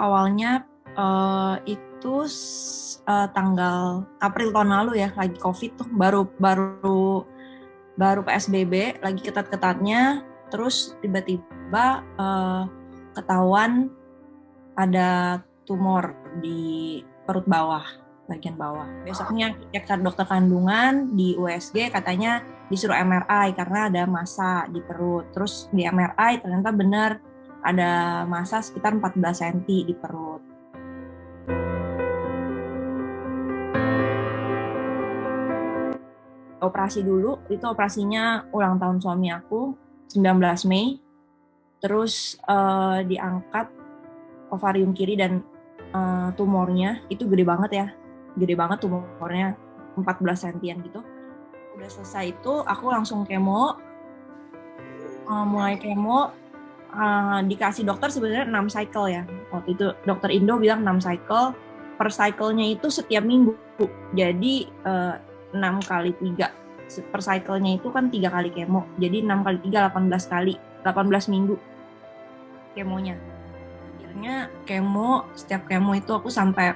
awalnya tanggal April tahun lalu ya, lagi COVID tuh, baru PSBB, lagi ketat-ketatnya, terus tiba-tiba ketahuan ada tumor di perut bawah, bagian bawah. Besoknya cek ke dokter kandungan di USG, katanya disuruh MRI karena ada massa di perut. Terus di MRI ternyata benar ada massa sekitar 14 cm di perut. Operasi dulu, itu operasinya ulang tahun suami aku, 19 Mei. Terus diangkat ovarium kiri dan tumornya, itu gede banget tumornya, 14 cm gitu. Udah selesai itu, aku langsung kemo, mulai kemo, dikasih dokter sebenarnya 6 cycle ya. Waktu itu dokter Indo bilang 6 cycle, per cycle-nya itu setiap minggu. Jadi 6 kali 3. Per cycle-nya itu kan 3 kali kemo. Jadi 6 kali 3, 18 kali. 18 minggu kemonya. Akhirnya kemo, setiap kemo itu aku sampai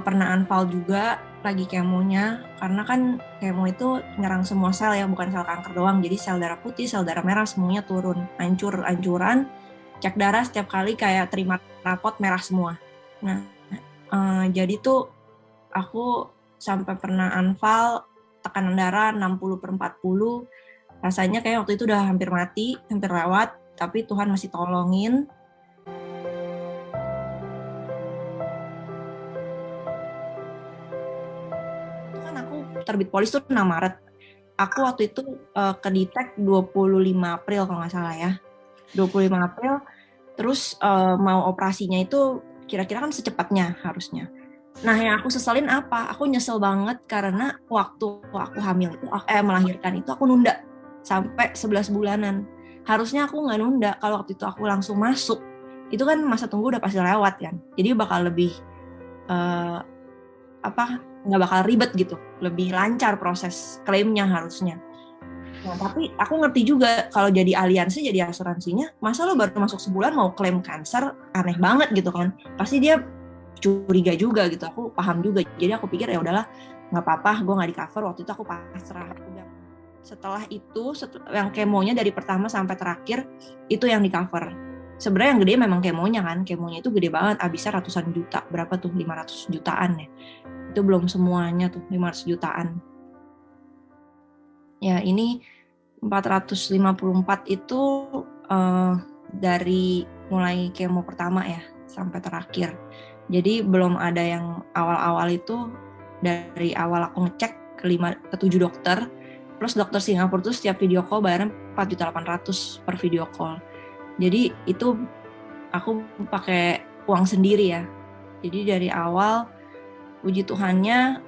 pernah unfall juga lagi kemonya. Karena kan kemo itu nyerang semua sel ya, bukan sel kanker doang. Jadi sel darah putih, sel darah merah semuanya turun. Hancuran. Cek darah setiap kali kayak terima rapot merah semua. Nah, jadi tuh aku sampai pernah unfall, tekanan darah 60/40. Rasanya kayak waktu itu udah hampir mati, hampir lewat, tapi Tuhan masih tolongin. Itu kan aku terbit polis tuh 6 Maret. Aku waktu itu kedetek 25 April kalau nggak salah ya. 25 April, terus mau operasinya itu kira-kira kan secepatnya harusnya. Nah, yang aku seselin apa? Aku nyesel banget karena waktu aku hamil itu, melahirkan itu aku nunda sampai 11 bulanan. Harusnya aku nggak nunda, kalau waktu itu aku langsung masuk, itu kan masa tunggu udah pasti lewat kan. Jadi bakal lebih, nggak bakal ribet gitu, lebih lancar proses klaimnya harusnya. Nah, tapi aku ngerti juga kalau jadi aliansi, jadi asuransinya, masa lo baru masuk sebulan mau klaim cancer, aneh banget gitu kan. Pasti dia curiga juga gitu, aku paham juga. Jadi aku pikir ya udahlah, nggak apa-apa, gue nggak di cover. Waktu itu aku pasrah. Setelah itu, yang kemonya dari pertama sampai terakhir itu yang di cover. Sebenarnya yang gede memang kemonya kan, kemonya itu gede banget, habisnya ratusan juta, berapa tuh, 500 jutaan ya. Itu belum semuanya tuh, 500 jutaan. Ya ini 454 itu dari mulai kemo pertama ya sampai terakhir. Jadi belum ada yang awal-awal itu, dari awal aku ngecek ke 7 dokter, plus dokter Singapura tuh setiap video call bayarnya 4.800.000 per video call. Jadi itu aku pakai uang sendiri ya. Jadi dari awal, puji Tuhannya,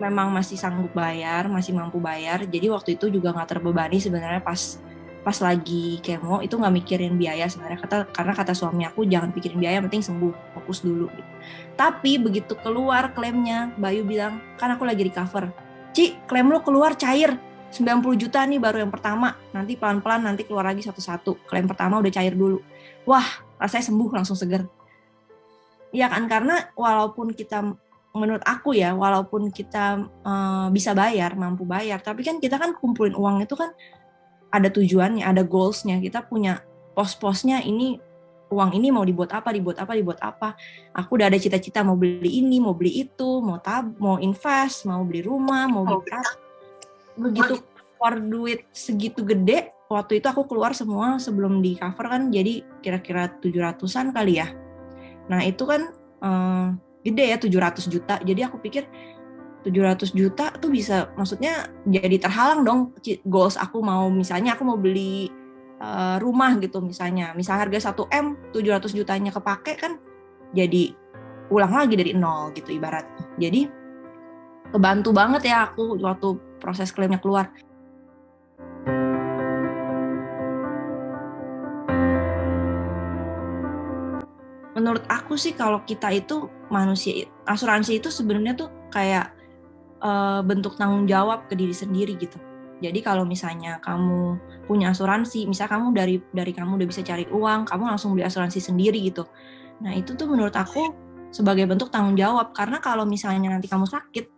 memang masih sanggup bayar, masih mampu bayar. Jadi waktu itu juga nggak terbebani sebenarnya pas lagi kemo itu nggak mikirin biaya sebenarnya, karena kata suami aku jangan pikirin biaya, penting sembuh, fokus dulu gitu. Tapi begitu keluar klaimnya, Bayu bilang, kan aku lagi recover, Ci, klaim lo keluar cair 90 juta nih baru yang pertama, nanti pelan-pelan nanti keluar lagi satu-satu, klaim pertama udah cair dulu. Wah, rasanya sembuh, langsung seger. Iya kan, karena walaupun kita, menurut aku ya, walaupun kita bisa bayar, mampu bayar, tapi kan kita kan kumpulin uang itu kan ada tujuannya, ada goals-nya. Kita punya pos-posnya, ini uang ini mau dibuat apa. Aku udah ada cita-cita mau beli ini, mau beli itu, mau invest, mau beli rumah, mau beli apa. Begitu keluar duit segitu gede, waktu itu aku keluar semua sebelum di cover kan, jadi kira-kira 700-an kali ya. Nah itu kan gede ya, 700 juta. Jadi aku pikir 700 juta tuh bisa, maksudnya jadi terhalang dong goals aku, misalnya aku mau beli rumah gitu, misalnya harga 1M, 700 jutanya kepake kan, jadi ulang lagi dari nol gitu ibaratnya. Jadi kebantu banget ya aku waktu proses klaimnya keluar. Menurut aku sih kalau kita itu manusia, asuransi itu sebenarnya tuh kayak bentuk tanggung jawab ke diri sendiri gitu. Jadi kalau misalnya kamu punya asuransi, misal kamu dari kamu udah bisa cari uang, kamu langsung beli asuransi sendiri gitu. Nah itu tuh menurut aku sebagai bentuk tanggung jawab, karena kalau misalnya nanti kamu sakit,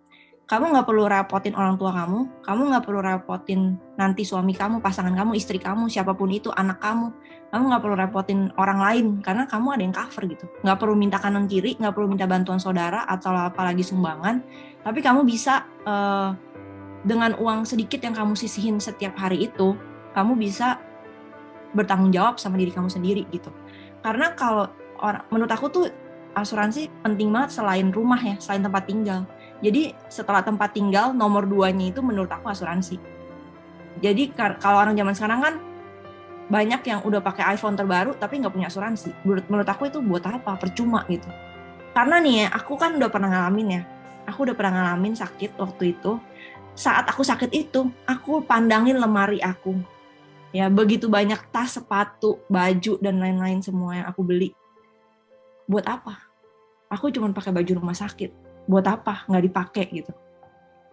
kamu nggak perlu repotin orang tua kamu nggak perlu repotin nanti suami kamu, pasangan kamu, istri kamu, siapapun itu, anak kamu nggak perlu repotin orang lain, karena kamu ada yang cover gitu. Nggak perlu minta kanan kiri, nggak perlu minta bantuan saudara atau apalagi sumbangan, tapi kamu bisa dengan uang sedikit yang kamu sisihin setiap hari itu, kamu bisa bertanggung jawab sama diri kamu sendiri gitu. Karena kalau menurut aku tuh asuransi penting banget selain rumah ya, selain tempat tinggal. Jadi setelah tempat tinggal, nomor 2-nya itu menurut aku asuransi. Jadi kalau orang zaman sekarang kan banyak yang udah pakai iPhone terbaru tapi nggak punya asuransi. Menurut aku itu buat apa? Percuma gitu. Karena nih ya, aku kan udah pernah ngalamin ya. Aku udah pernah ngalamin sakit waktu itu. Saat aku sakit itu, aku pandangin lemari aku. Ya, begitu banyak tas, sepatu, baju, dan lain-lain semua yang aku beli. Buat apa? Aku cuma pakai baju rumah sakit. Buat apa? Nggak dipakai gitu.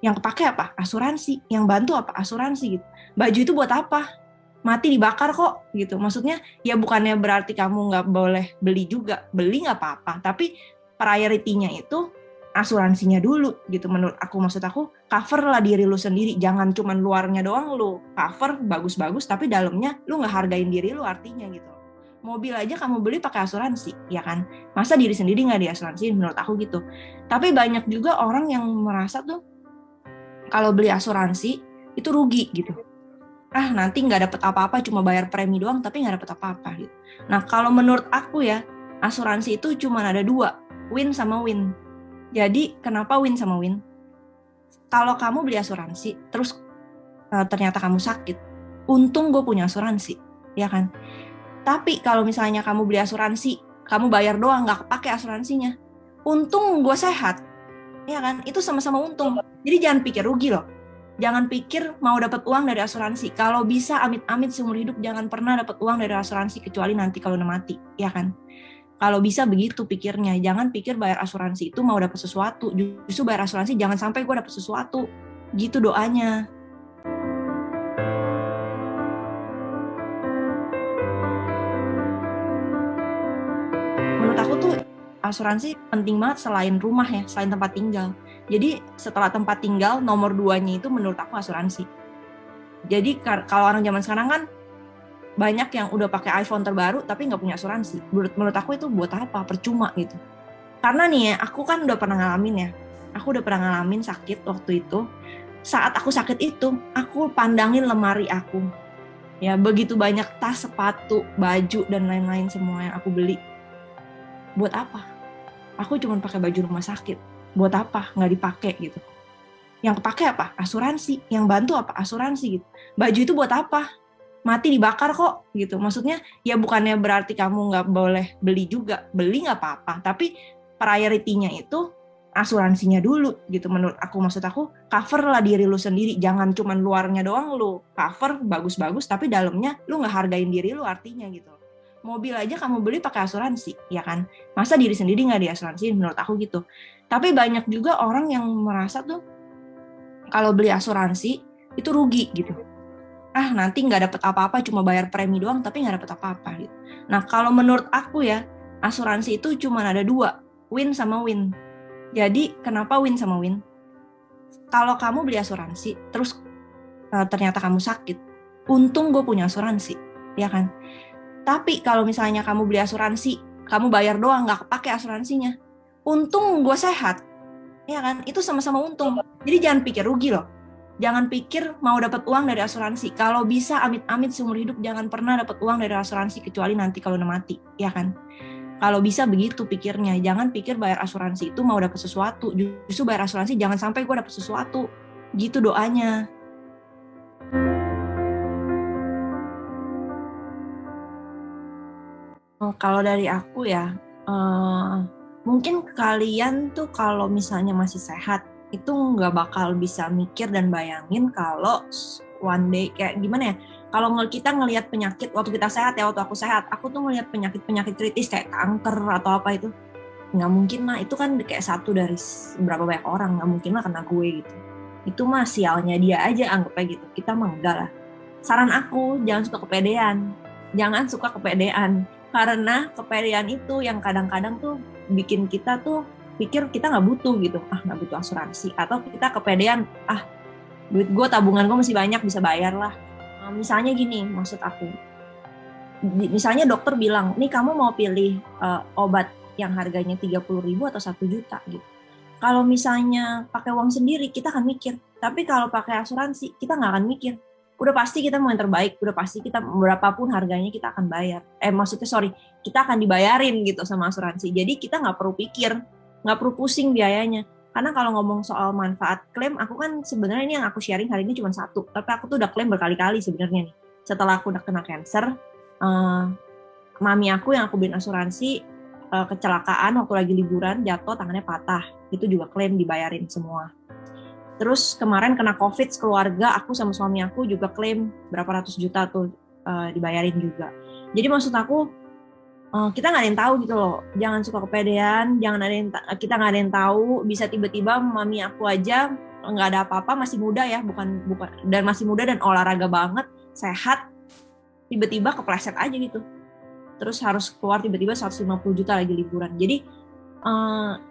Yang kepake apa? Asuransi. Yang bantu apa? Asuransi gitu. Baju itu buat apa? Mati dibakar kok gitu. Maksudnya ya bukannya berarti kamu nggak boleh beli juga. Beli nggak apa-apa. Tapi priority-nya itu asuransinya dulu gitu. Menurut aku, maksud aku, cover lah diri lu sendiri. Jangan cuma luarnya doang lu cover bagus-bagus, tapi dalamnya lu nggak hargain diri lu, artinya gitu. Mobil aja kamu beli pakai asuransi, ya kan? Masa diri sendiri nggak diasuransiin? Menurut aku gitu. Tapi banyak juga orang yang merasa tuh kalau beli asuransi itu rugi gitu. Nanti nggak dapet apa-apa, cuma bayar premi doang, tapi nggak dapet apa-apa gitu. Nah kalau menurut aku ya, asuransi itu cuma ada 2, win sama win. Jadi kenapa win sama win? Kalau kamu beli asuransi, terus ternyata kamu sakit, untung gue punya asuransi, ya kan? Tapi kalau misalnya kamu beli asuransi, kamu bayar doang, nggak kepake asuransinya, untung gue sehat, ya kan? Itu sama-sama untung. Jadi jangan pikir rugi loh. Jangan pikir mau dapat uang dari asuransi. Kalau bisa amit-amit seumur hidup jangan pernah dapat uang dari asuransi kecuali nanti kalau udah mati, ya kan? Kalau bisa begitu pikirnya, jangan pikir bayar asuransi itu mau dapat sesuatu. Justru bayar asuransi jangan sampai gue dapat sesuatu. Gitu doanya. Menurut aku tuh asuransi penting banget selain rumah ya, selain tempat tinggal. Jadi setelah tempat tinggal, nomor 2-nya itu menurut aku asuransi. Jadi kalau orang zaman sekarang kan banyak yang udah pakai iPhone terbaru tapi nggak punya asuransi. Menurut aku itu buat apa? Percuma gitu. Karena nih ya, aku kan udah pernah ngalamin ya. Aku udah pernah ngalamin sakit waktu itu. Saat aku sakit itu, aku pandangin lemari aku. Ya, begitu banyak tas, sepatu, baju, dan lain-lain semua yang aku beli. Buat apa? Aku cuma pakai baju rumah sakit. Buat apa? Nggak dipakai gitu. Yang kepake apa? Asuransi. Yang bantu apa? Asuransi gitu. Baju itu buat apa? Mati dibakar kok gitu. Maksudnya ya bukannya berarti kamu nggak boleh beli juga. Beli nggak apa-apa. Tapi priority-nya itu asuransinya dulu gitu. Menurut aku, maksud aku, cover lah diri lu sendiri. Jangan cuma luarnya doang lu cover bagus-bagus, tapi dalamnya lu nggak hargain diri lu, artinya gitu. Mobil aja kamu beli pakai asuransi, ya kan? Masa diri sendiri nggak diasuransiin? Menurut aku gitu. Tapi banyak juga orang yang merasa tuh kalau beli asuransi itu rugi gitu. Nanti nggak dapet apa-apa, cuma bayar premi doang, tapi nggak dapet apa-apa gitu. Nah kalau menurut aku ya, asuransi itu cuma ada 2, win sama win. Jadi kenapa win sama win? Kalau kamu beli asuransi, terus ternyata kamu sakit, untung gue punya asuransi, ya kan? Tapi kalau misalnya kamu beli asuransi, kamu bayar doang, nggak kepake asuransinya, untung gue sehat, ya kan? Itu sama-sama untung. Jadi jangan pikir rugi loh. Jangan pikir mau dapat uang dari asuransi. Kalau bisa amit-amit seumur hidup jangan pernah dapat uang dari asuransi kecuali nanti kalau udah mati, ya kan? Kalau bisa begitu pikirnya. Jangan pikir bayar asuransi itu mau dapat sesuatu. Justru bayar asuransi jangan sampai gue dapat sesuatu. Gitu doanya. Kalau dari aku ya, mungkin kalian tuh kalau misalnya masih sehat, itu nggak bakal bisa mikir dan bayangin kalau one day kayak gimana ya, kalau kita ngelihat penyakit waktu kita sehat ya, waktu aku sehat, aku tuh ngelihat penyakit kritis kayak kanker atau apa itu, nggak mungkin lah, itu kan kayak satu dari berapa banyak orang, nggak mungkin lah kena gue gitu. Itu mah sialnya dia aja, anggapnya gitu. Kita mah enggak lah. Saran aku, jangan suka kepedean. Jangan suka kepedean. Karena kepedean itu yang kadang-kadang tuh bikin kita tuh pikir kita nggak butuh gitu. Ah, nggak butuh asuransi. Atau kita kepedean, ah, duit gue, tabungan gue masih banyak, bisa bayar lah. Misalnya gini, maksud aku. Misalnya dokter bilang, nih kamu mau pilih obat yang harganya 30.000 atau 1 juta gitu. Kalau misalnya pakai uang sendiri, kita akan mikir. Tapi kalau pakai asuransi, kita nggak akan mikir. Udah pasti kita mau yang terbaik, udah pasti kita berapapun harganya kita akan bayar. Kita akan dibayarin gitu sama asuransi. Jadi kita nggak perlu pikir, nggak perlu pusing biayanya. Karena kalau ngomong soal manfaat klaim, aku kan sebenarnya ini yang aku sharing hari ini cuma satu. Tapi aku tuh udah klaim berkali-kali sebenarnya nih. Setelah aku udah kena cancer, mami aku yang aku beliin asuransi, kecelakaan waktu lagi liburan, jatuh, tangannya patah. Itu juga klaim dibayarin semua. Terus kemarin kena COVID keluarga, aku sama suami aku juga klaim berapa ratus juta tuh dibayarin juga. Jadi maksud aku, kita nggak ada yang tahu gitu loh. Jangan suka kepedean, kita nggak ada yang tahu. Bisa tiba-tiba mami aku aja nggak ada apa-apa, masih muda ya, bukan dan masih muda dan olahraga banget, sehat, tiba-tiba kepleset aja gitu. Terus harus keluar tiba-tiba 150 juta lagi liburan. Jadi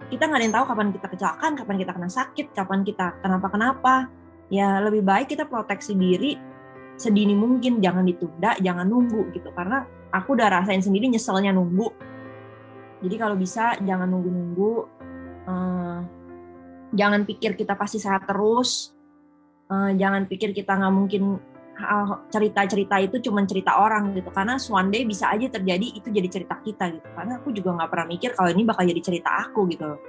kita nggak ada yang tahu kapan kita kecelakaan, kapan kita kena sakit, kapan kita kenapa-kenapa. Ya lebih baik kita proteksi diri sedini mungkin, jangan ditunda, jangan nunggu gitu. Karena aku udah rasain sendiri nyeselnya nunggu. Jadi kalau bisa jangan nunggu-nunggu, jangan pikir kita pasti sehat terus, jangan pikir kita nggak mungkin, cerita-cerita itu cuma cerita orang gitu, karena one day bisa aja terjadi itu jadi cerita kita gitu. Karena aku juga nggak pernah mikir kalau ini bakal jadi cerita aku gitu loh.